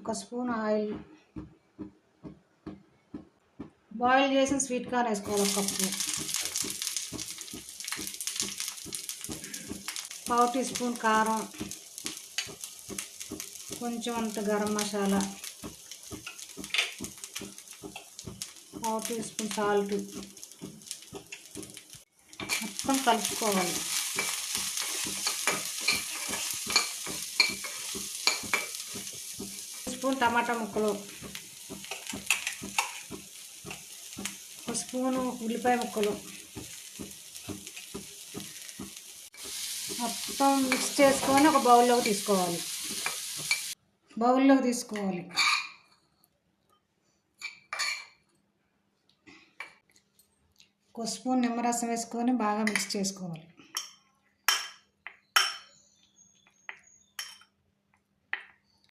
ఒక spoon oil, boil చేసిన sweet corn వేసుకోవాలి ఒక కప్పు, పావు టీ స్పూన్ కారం, కొంచెం అంత గరం మసాలా, పావు టీ స్పూన్ సాల్ట్ మొత్తం కలుపుకోవాలి. స్పూన్ టమాటా ముక్కలు, ఒక స్పూను ఉల్లిపాయ ముక్కలు మొత్తం మిక్స్ చేసుకొని ఒక బౌల్లోకి తీసుకోవాలి. ఒక స్పూన్ నిమ్మరసం వేసుకొని బాగా మిక్స్ చేసుకోవాలి.